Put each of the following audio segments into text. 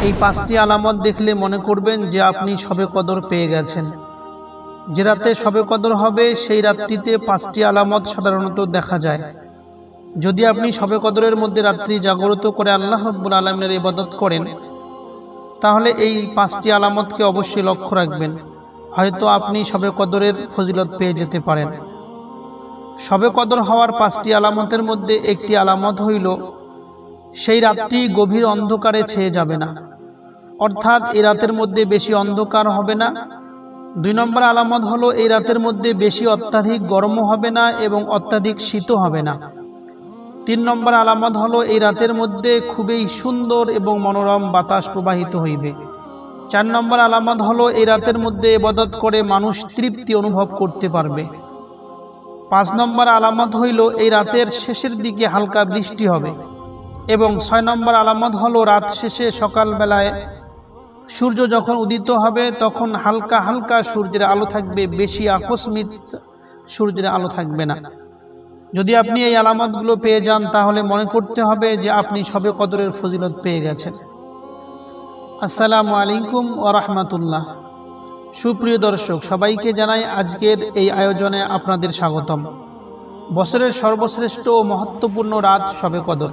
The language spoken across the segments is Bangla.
এই 5টি আলামত দেখলে মনে করবেন যে আপনি শবে কদর পেয়ে গেছেন। যে রাতে শবে কদর হবে সেই রাতটিতে 5টি আলামত সাধারণত দেখা যায়। যদি আপনি শবে কদরের মধ্যে রাত্রি জাগ্রত করে আল্লাহ রাব্বুল আলামিনের ইবাদত করেন, তাহলে এই 5টি আলামতকে অবশ্যই লক্ষ্য রাখবেন। হয়তো আপনি শবে কদরের ফজিলত পেয়ে যেতে পারেন। শবে কদর হওয়ার 5টি আলামতের মধ্যে একটি আলামত হইল সেই রাতটি গভীর অন্ধকারে ছেয়ে যাবে না, অর্থাৎ এই রাতের মধ্যে বেশি অন্ধকার হবে না। 2 নম্বর আলামত হলো এই রাতের মধ্যে বেশি অত্যাধিক গরমও হবে না এবং অত্যাধিক শীতও হবে না। 3 নম্বর আলামত হলো এই রাতের মধ্যে খুবই সুন্দর এবং মনোরম বাতাস প্রবাহিত হইবে। 4 নম্বর আলামত হলো এই রাতের মধ্যে ইবাদত করে মানুষ তৃপ্তি অনুভব করতে পারবে। 5 নম্বর আলামত হইল এই রাতের শেষের দিকে হালকা বৃষ্টি হবে। এবং 6 নম্বর আলামত হলো রাত শেষে সকালবেলায় সূর্য যখন উদিত হবে তখন হালকা হালকা সূর্যের আলো থাকবে, বেশি আকস্মিক সূর্যের আলো থাকবে না। যদি আপনি এই আলামতগুলো পেয়ে যান তাহলে মনে করতে হবে যে আপনি শবে কদরের ফজিলত পেয়ে গেছেন। আসসালামু আলাইকুম ওয়া রাহমাতুল্লাহ। সুপ্রিয় দর্শক, সবাইকে জানাই আজকের এই আয়োজনে আপনাদের স্বাগতম। বছরের সর্বশ্রেষ্ঠ ও মহত্বপূর্ণ রাত শবে কদর।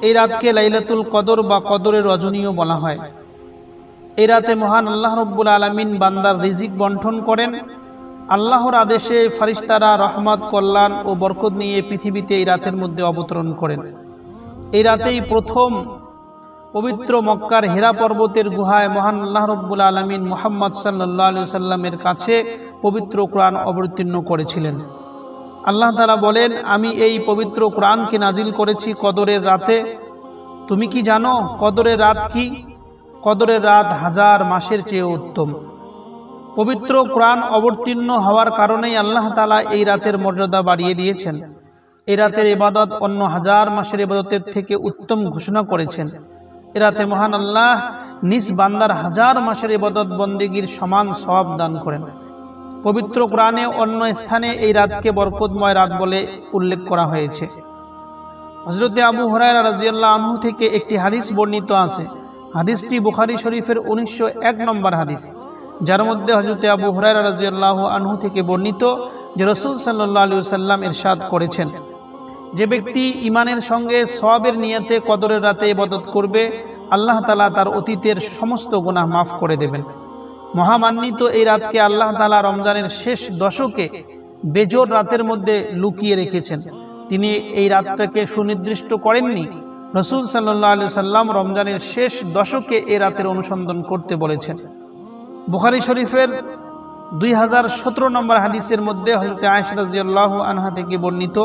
এই রাতকে লাইলাতুল কদর বা কদরের রজনীও বলা হয়। এই রাতে মহান আল্লাহ রাব্বুল আলামিন বান্দার রিজিক বন্টন করেন। আল্লাহর আদেশে ফারিস্তারা রহমত, কল্যাণ ও বরকত নিয়ে পৃথিবীতে এই রাতের মধ্যে অবতরণ করেন। এই রাতেই প্রথম পবিত্র মক্কার হেরা পর্বতের গুহায় মহান আল্লাহ রাব্বুল আলামিন মুহাম্মদ সাল্লাল্লাহু আলাইহি সাল্লামের কাছে পবিত্র কোরআন অবতীর্ণ করেছিলেন। আল্লাহ তাআলা বলেন, আমি এই পবিত্র কোরআনকে নাজিল করেছি কদরের রাতে। তুমি কি জানো কদরের রাত কি? কদরের রাত 1000 মাসের চেয়ে উত্তম। পবিত্র কোরআন অবতীর্ণ হওয়ার কারণেই আল্লাহ তাআলা এই রাতের মর্যাদা বাড়িয়ে দিয়েছেন। এই রাতের ইবাদত অন্য 1000 মাসের ইবাদতের থেকে উত্তম ঘোষণা করেছেন। এই রাতে মহান আল্লাহ নিজ বান্দার 1000 মাসের ইবাদত বন্দেগীর সমান সওয়াব দান করেন। পবিত্র কোরআনে অন্য স্থানে এই রাতকে বরকতময় রাত বলে উল্লেখ করা হয়েছে। হযরত আবু হুরায়রা রাদিয়াল্লাহু আনহু থেকে একটি হাদিস বর্ণিত আছে। হাদিসটি বুখারী শরীফের 1901 নম্বর হাদিস, যার মধ্যে হযরত আবু হুরায়রা রাদিয়াল্লাহু আনহু থেকে বর্ণিত যে রাসূল সাল্লাল্লাহু আলাইহি ওয়াসাল্লাম ইরশাদ করেছেন, যে ব্যক্তি ঈমানের সঙ্গে সওয়াবের নিয়তে কদরের রাতে ইবাদত করবে, আল্লাহ তাআলা তার অতীতের সমস্ত গুনাহ মাফ করে দেবেন। মহামান্বিত এই রাতকে আল্লাহ তাআলা রমজানের শেষ দশকে বেজোড় রাতের মধ্যে লুকিয়ে রেখেছেন। তিনি এই রাতটাকে সুনির্দিষ্ট করেননি। রাসূল সাল্লাল্লাহু আলাইহি সাল্লাম রমজানের শেষ দশকে এই রাতের অনুসন্ধান করতে বলেছেন। বুখারী শরীফের 2017 নম্বর হাদিসের মধ্যে হযরত আয়েশা রাদিয়াল্লাহু আনহা থেকে বর্ণিত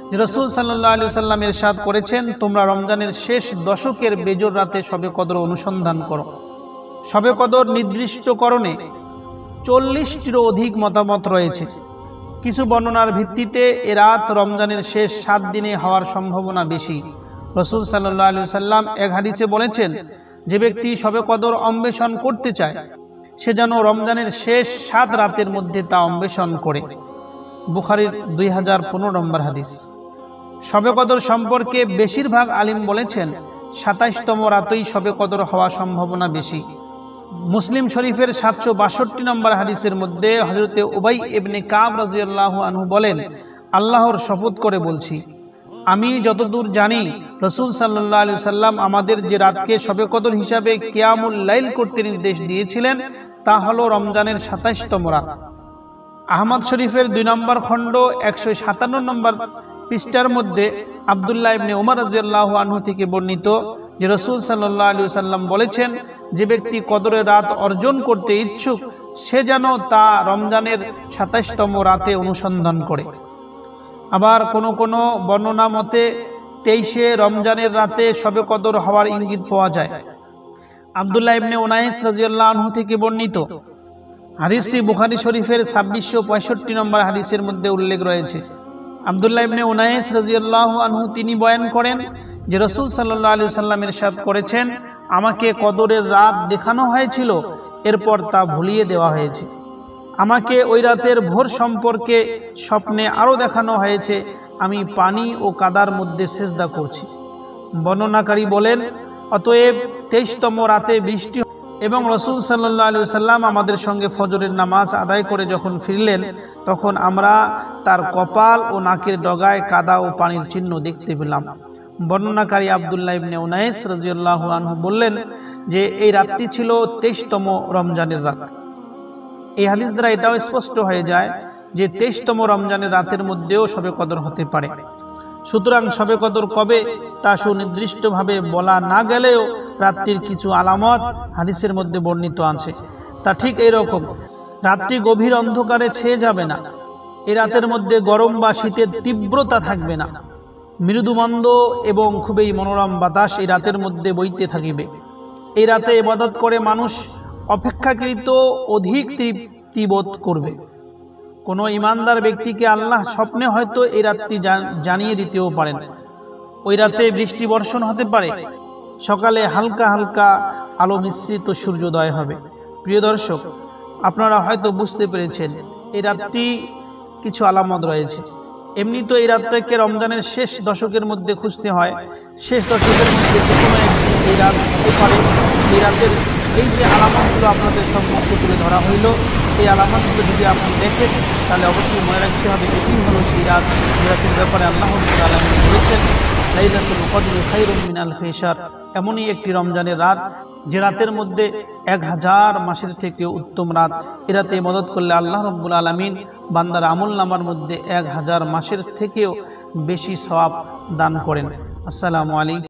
যে রাসূল সাল্লাল্লাহু আলাইহি সাল্লাম ইরশাদ করেছেন, তোমরা রমজানের শেষ দশকের বেজোড় রাতে শবে কদর অনুসন্ধান করো। শবে কদর নির্দিষ্টকরণে 40টিরও অধিক মতামত রয়েছে। কিছু বর্ণনার ভিত্তিতে এ রাত রমজানের শেষ 7 দিনে হওয়ার সম্ভাবনা বেশি। রাসূল সাল্লাল্লাহু আলাইহি সাল্লাম এক হাদিসে বলেছেন, যে ব্যক্তি শবে কদর অন্বেষণ করতে চায় সে যেন রমজানের শেষ 7 রাতের মধ্যে তা অন্বেষণ করে। বুখারীর 2015 নম্বর হাদিস। শবে কদর সম্পর্কে বেশিরভাগ আলিম বলেছেন 27তম রাতেই শবে কদর হওয়ার সম্ভাবনা বেশি। মুসলিম শরীফের 762 নম্বর হাদিসের মধ্যে হযরত উবাই ইবনে কাব রাদিয়াল্লাহু আনহু বলেন, আল্লাহর শপথ করে বলছি, আমি যতদূর জানি রাসূল সাল্লাল্লাহু আলাইহি সাল্লাম আমাদের যে রাতকে শবে কদর হিসাবে কিয়ামুল লাইল করতে নির্দেশ দিয়েছিলেন তা হলো রমজানের 27তম রাত। আহমদ শরীফের 2 নম্বর খণ্ড 157 নম্বর পৃষ্ঠার মধ্যে আব্দুল্লাহ ইবনে উমর রাদিয়াল্লাহু আনহু থেকে বর্ণিত যে রাসূল সাল্লাল্লাহু আলাইহি সাল্লাম বলেছেন, যে ব্যক্তি কদরের রাত অর্জন করতে ইচ্ছুক সে যেন তা রমজানের 27তম রাতে অনুসন্ধান করে। আবার কোন বর্ণনা মতে 23শে রমজানের রাতে শবে কদর হওয়ার ইঙ্গিত পাওয়া যায়। আব্দুল্লাহ ইবনে উনাইস রাদিয়াল্লাহু আনহু থেকে বর্ণিত হাদিসটি বুখারী শরীফের 2665 নম্বর হাদিসের মধ্যে উল্লেখ রয়েছে। আব্দুল্লাহ ইবনে উনাইস রাদিয়াল্লাহু আনহু তিনি বয়ান করেন যে রাসূল সাল্লাল্লাহু আলাইহি সাল্লাম ইরশাদ করেছেন, আমাকে কদরের রাত দেখানো হয়েছিল, এরপর তা ভুলিয়ে দেওয়া হয়েছে। আমাকে ওই রাতের ভোর সম্পর্কে স্বপ্নে আরও দেখানো হয়েছে, আমি পানি ও কাদার মধ্যে সেজদা করছি। বর্ণনাকারী বলেন, অতএব 23তম রাতে বৃষ্টি এবং রাসূল সাল্লাল্লাহু আলাইহি ওয়াসাল্লাম আমাদের সঙ্গে ফজরের নামাজ আদায় করে যখন ফিরলেন, তখন আমরা তার কপাল ও নাকের ডগায় কাদা ও পানির চিহ্ন দেখতে পেলাম। বর্ণনাকারী আব্দুল্লাহ ইবনে উনাইস রাদিয়াল্লাহু আনহু বললেন যে এই রাতটি ছিল 23তম রমজানের রাত। এই হাদিস দ্বারা এটাও স্পষ্ট হয়ে যায় যে 23তম রমজানের রাতের মধ্যেও শবে কদর হতে পারে। সুতরাং শবে কদর কবে তা সুনির্দিষ্টভাবে বলা না গেলেও রাত্রির কিছু আলামত হাদিসের মধ্যে বর্ণিত আছে। তা ঠিক এইরকম, রাত্রি গভীর অন্ধকারে ছেয়ে যাবে না। এই রাতের মধ্যে গরম বা শীতের তীব্রতা থাকবে না। মৃদুমন্দ এবং খুবই মনোরম বাতাস এই রাতের মধ্যে বইতে থাকিবে। এই রাতে ইবাদত করে মানুষ অপেক্ষাকৃত অধিক তৃপ্তি বোধ করবে। কোনো ইমানদার ব্যক্তিকে আল্লাহ স্বপ্নে হয়তো এই রাতটি জানিয়ে দিতেও পারেন। ওই রাতে বৃষ্টি বর্ষণ হতে পারে। সকালে হালকা হালকা আলো মিশ্রিত সূর্যোদয় হবে। প্রিয় দর্শক, আপনারা হয়তো বুঝতে পেরেছেন এই রাতটি কিছু আলামত রয়েছে। এমনি তো এই রাতটাকে রমজানের শেষ দশকের মধ্যে খুঁজতে হয়। শেষ দশকের মধ্যে যে কোনো একদিন এই রাত হতে পারে। এই রাতের এই যে আলামতগুলো আপনাদের সম্মুখে তুলে ধরা হইল, এই আলামতগুলো যদি আপনি দেখেন তাহলে অবশ্যই মনে রাখতে হবে এটি হলো সেই রাত, যে রাতের ব্যাপারে আল্লাহ রাব্বুল আলামিন বলেছেন লাইলাতুল কদরি খায়রুম মিন আলফি শাহর। এমনই একটি রমজানের রাত যে রাতের মধ্যে 1000 মাসের থেকে উত্তম রাত। এ রাতে ইবাদত করলে আল্লাহ রাব্বুল আলামিন বান্দার আমল নামার মধ্যে 1000 মাসের থেকেও বেশি সওয়াব দান করেন। আসসালামু আলাইকুম।